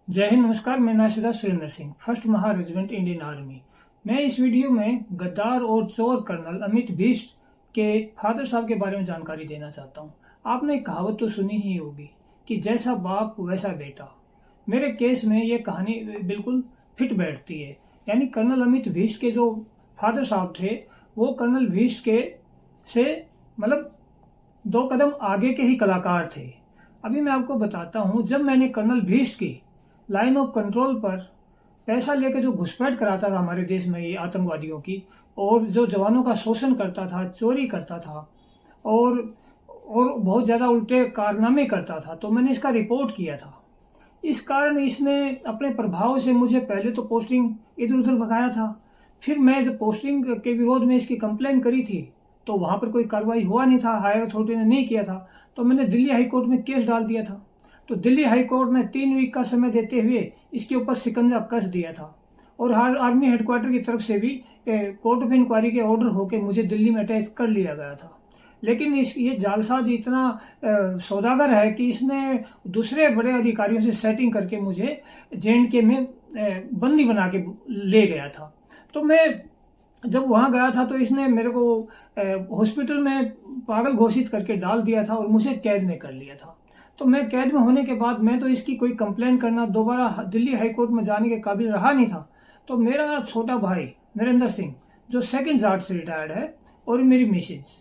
जय हिंद, नमस्कार। मैं नाशिदा सुरेंद्र सिंह, फर्स्ट महा रेजिमेंट इंडियन आर्मी। मैं इस वीडियो में गद्दार और चोर कर्नल अमित बिष्ट के फादर साहब के बारे में जानकारी देना चाहता हूँ। आपने एक कहावत तो सुनी ही होगी कि जैसा बाप वैसा बेटा। मेरे केस में ये कहानी बिल्कुल फिट बैठती है। यानी कर्नल अमित बिष्ट के जो फादर साहब थे वो कर्नल बिष्ट के से मतलब 2 कदम आगे के ही कलाकार थे। अभी मैं आपको बताता हूँ, जब मैंने कर्नल बिष्ट की लाइन ऑफ कंट्रोल पर पैसा लेकर जो घुसपैठ कराता था हमारे देश में ये आतंकवादियों की, और जो जवानों का शोषण करता था, चोरी करता था और बहुत ज़्यादा उल्टे कारनामे करता था, तो मैंने इसका रिपोर्ट किया था। इस कारण इसने अपने प्रभाव से मुझे पहले तो पोस्टिंग इधर उधर भगाया था। फिर मैं जब पोस्टिंग के विरोध में इसकी कंप्लेन करी थी तो वहाँ पर कोई कार्रवाई हुआ नहीं था, हायर अथॉरिटी ने नहीं किया था, तो मैंने दिल्ली हाई कोर्ट में केस डाल दिया था। तो दिल्ली हाई कोर्ट ने 3 वीक का समय देते हुए इसके ऊपर शिकंजा कस दिया था, और हर आर्मी हेडक्वार्टर की तरफ से भी कोर्ट ऑफ इंक्वायरी के ऑर्डर होकर मुझे दिल्ली में अटैच कर लिया गया था। लेकिन ये जालसाज इतना सौदागर है कि इसने दूसरे बड़े अधिकारियों से सेटिंग करके मुझे JNK में बंदी बना के ले गया था। तो मैं जब वहाँ गया था तो इसने मेरे को हॉस्पिटल में पागल घोषित करके डाल दिया था और मुझे कैद में कर लिया था। तो मैं कैद में होने के बाद मैं तो इसकी कोई कंप्लेन करना, दोबारा दिल्ली हाई कोर्ट में जाने के काबिल रहा नहीं था। तो मेरा छोटा भाई नरेंद्र सिंह, जो सेकंड जाट से रिटायर्ड है, और मेरी मिसेज,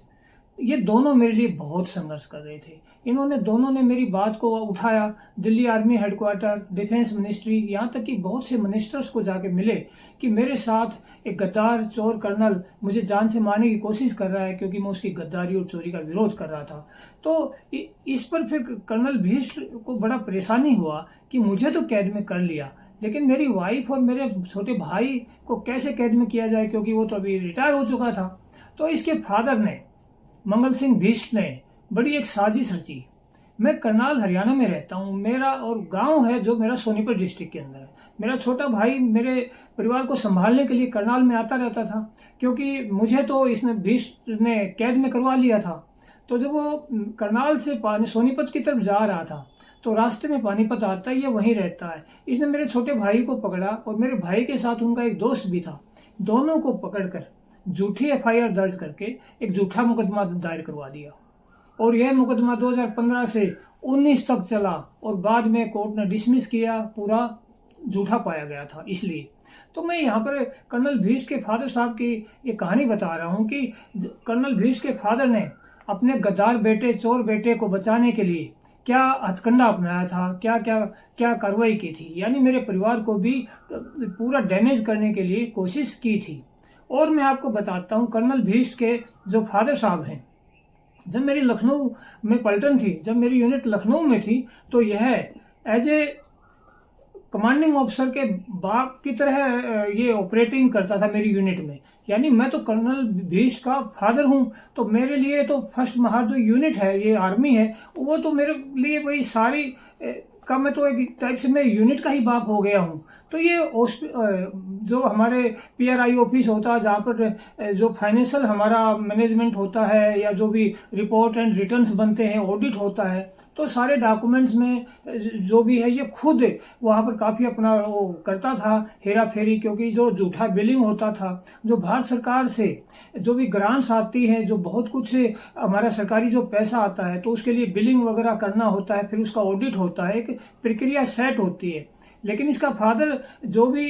ये दोनों मेरे लिए बहुत संघर्ष कर रहे थे। इन्होंने दोनों ने मेरी बात को उठाया, Delhi army headquarter, defence ministry, यहाँ तक कि बहुत से मिनिस्टर्स को जाके मिले कि मेरे साथ एक गद्दार चोर कर्नल मुझे जान से मारने की कोशिश कर रहा है, क्योंकि मैं उसकी गद्दारी और चोरी का विरोध कर रहा था। तो इस पर फिर कर्नल बिष्ट को बड़ा परेशानी हुआ कि मुझे तो कैद में कर लिया, लेकिन मेरी वाइफ और मेरे छोटे भाई को कैसे कैद में किया जाए, क्योंकि वो तो अभी रिटायर हो चुका था। तो इसके फादर ने, मंगल सिंह बिष्ट, ने बड़ी एक साजिश रची। मैं करनाल हरियाणा में रहता हूँ, मेरा और गांव है जो मेरा सोनीपत डिस्ट्रिक्ट के अंदर है। मेरा छोटा भाई मेरे परिवार को संभालने के लिए करनाल में आता रहता था, क्योंकि मुझे तो इसने बिष्ट ने कैद में करवा लिया था। तो जब वो करनाल से सोनीपत की तरफ जा रहा था तो रास्ते में पानीपत आता है, ये वहीं रहता है। इसने मेरे छोटे भाई को पकड़ा और मेरे भाई के साथ उनका एक दोस्त भी था। दोनों को पकड़कर झूठी FIR दर्ज करके एक झूठा मुकदमा दायर करवा दिया, और यह मुकदमा 2015 से 19 तक चला, और बाद में कोर्ट ने डिसमिस किया, पूरा झूठा पाया गया था। इसलिए तो मैं यहाँ पर कर्नल बिष्ट के फादर साहब की ये कहानी बता रहा हूँ कि कर्नल बिष्ट के फादर ने अपने गद्दार बेटे, चोर बेटे को बचाने के लिए क्या हथकंडा अपनाया था, क्या क्या क्या कार्रवाई की थी। यानी मेरे परिवार को भी पूरा डैमेज करने के लिए कोशिश की थी। और मैं आपको बताता हूँ, कर्नल बिष्ट के जो फादर साहब हैं, जब मेरी लखनऊ में पलटन थी, जब मेरी यूनिट लखनऊ में थी, तो यह एज ए कमांडिंग ऑफिसर के बाप की तरह ये ऑपरेटिंग करता था मेरी यूनिट में। यानी मैं तो कर्नल बिष्ट का फादर हूँ, तो मेरे लिए तो फर्स्ट महा जो यूनिट है, ये आर्मी है, वो तो मेरे लिए वही सारी का, मैं तो एक टाइप से मैं यूनिट का ही बाप हो गया हूँ। तो ये जो हमारे PRI ऑफिस होता है, जहाँ पर जो फाइनेंशियल हमारा मैनेजमेंट होता है, या जो भी रिपोर्ट एंड रिटर्न्स बनते हैं, ऑडिट होता है, तो सारे डॉक्यूमेंट्स में जो भी है ये खुद वहाँ पर काफ़ी अपना वो करता था, हेरा फेरी। क्योंकि जो झूठा बिलिंग होता था, जो भारत सरकार से जो भी ग्रांट्स आती हैं, जो बहुत कुछ हमारा सरकारी जो पैसा आता है, तो उसके लिए बिलिंग वगैरह करना होता है, फिर उसका ऑडिट होता है, एक प्रक्रिया सेट होती है। लेकिन इसका फादर जो भी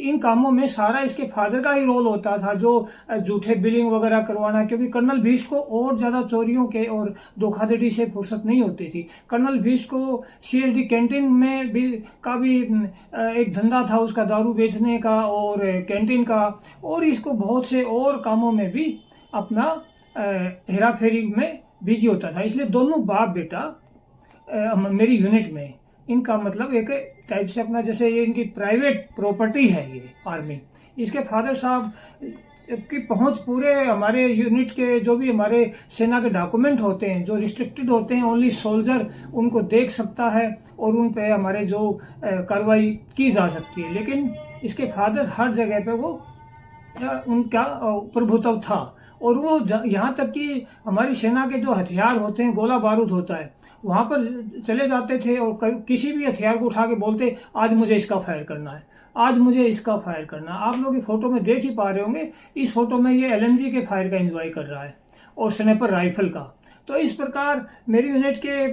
इन कामों में सारा इसके फादर का ही रोल होता था, जो झूठे बिलिंग वगैरह करवाना। क्योंकि कर्नल बिष्ट को और ज़्यादा चोरियों के और धोखाधड़ी से फुर्सत नहीं होती थी। कर्नल बिष्ट को CSD कैंटीन में भी एक धंधा था उसका, दारू बेचने का और कैंटीन का, और इसको बहुत से और कामों में भी अपना हेरा फेरी में बिजी होता था। इसलिए दोनों बाप बेटा मेरी यूनिट में, इनका मतलब एक टाइप से अपना, जैसे ये इनकी प्राइवेट प्रॉपर्टी है ये आर्मी। इसके फादर साहब की पहुंच पूरे हमारे यूनिट के, जो भी हमारे सेना के डॉक्यूमेंट होते हैं, जो रिस्ट्रिक्टेड होते हैं, ओनली सोल्जर उनको देख सकता है और उन पे हमारे जो कार्रवाई की जा सकती है। लेकिन इसके फादर हर जगह पे वो उनका प्रभुत्व था, और वो यहाँ तक कि हमारी सेना के जो हथियार होते हैं, गोला बारूद होता है, वहाँ पर चले जाते थे और किसी भी हथियार को उठा के बोलते आज मुझे इसका फायर करना है, आज मुझे इसका फायर करना है। आप लोग ये फोटो में देख ही पा रहे होंगे, इस फोटो में ये LMG के फायर का एंजॉय कर रहा है और स्नाइपर राइफल का। तो इस प्रकार मेरी यूनिट के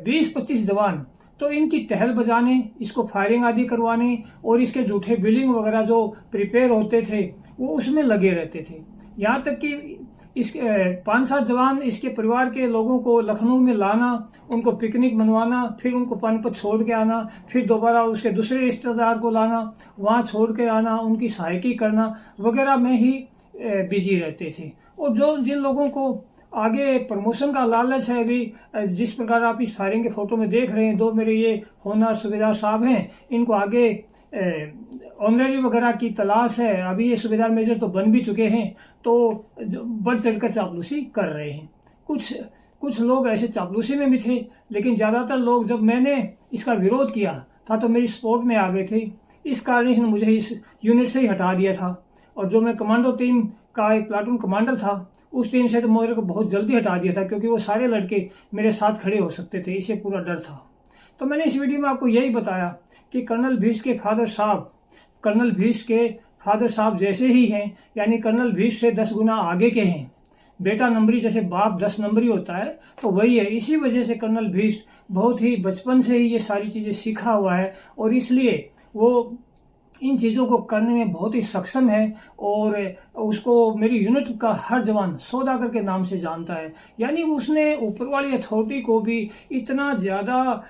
20-25 जवान तो इनकी टहल बजाने, इसको फायरिंग आदि करवाने और इसके जूठे बिलिंग वगैरह जो प्रिपेयर होते थे वो उसमें लगे रहते थे। यहाँ तक कि इसके 5-7 जवान इसके परिवार के लोगों को लखनऊ में लाना, उनको पिकनिक मनवाना, फिर उनको पानीपत छोड़ के आना, फिर दोबारा उसके दूसरे रिश्तेदार को लाना, वहाँ छोड़ के आना, उनकी सहायकी करना वगैरह में ही बिजी रहते थे। और जो जिन लोगों को आगे प्रमोशन का लालच है, अभी जिस प्रकार आप इस फायरिंग के फोटो में देख रहे हैं, 2 मेरे ये होनहार सूबेदार साहब हैं, इनको आगे ऑनररी वगैरह की तलाश है। अभी ये सूबेदार मेजर तो बन भी चुके हैं, तो बढ़ चढ़कर चापलूसी कर रहे हैं। कुछ लोग ऐसे चापलूसी में भी थे, लेकिन ज़्यादातर लोग जब मैंने इसका विरोध किया था तो मेरी सपोर्ट में आ गए थे। इस कारण इसने मुझे इस यूनिट से ही हटा दिया था। और जो मैं कमांडो टीम का एक प्लाटून कमांडर था, उस टीम से तो मेरे को बहुत जल्दी हटा दिया था, क्योंकि वो सारे लड़के मेरे साथ खड़े हो सकते थे, इसे पूरा डर था। तो मैंने इस वीडियो में आपको यही बताया कि कर्नल भीष्म के फादर साहब जैसे ही हैं, यानी कर्नल भीष्म से 10 गुना आगे के हैं। बेटा नंबरी जैसे बाप 10 नंबरी होता है, तो वही है। इसी वजह से कर्नल भीष्म बहुत ही बचपन से ही ये सारी चीज़ें सीखा हुआ है और इसलिए वो इन चीज़ों को करने में बहुत ही सक्षम है। और उसको मेरी यूनिट का हर जवान सौदागर के नाम से जानता है। यानी उसने ऊपर वाली अथॉरिटी को भी इतना ज़्यादा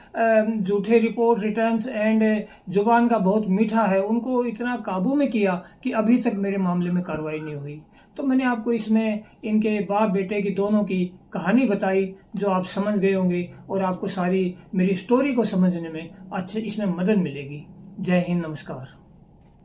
झूठे रिपोर्ट रिटर्न्स एंड जुबान का बहुत मीठा है, उनको इतना काबू में किया कि अभी तक मेरे मामले में कार्रवाई नहीं हुई। तो मैंने आपको इसमें इनके बाप बेटे की दोनों की कहानी बताई, जो आप समझ गए होंगे और आपको सारी मेरी स्टोरी को समझने में अच्छे इसमें मदद मिलेगी। जय हिंद, नमस्कार।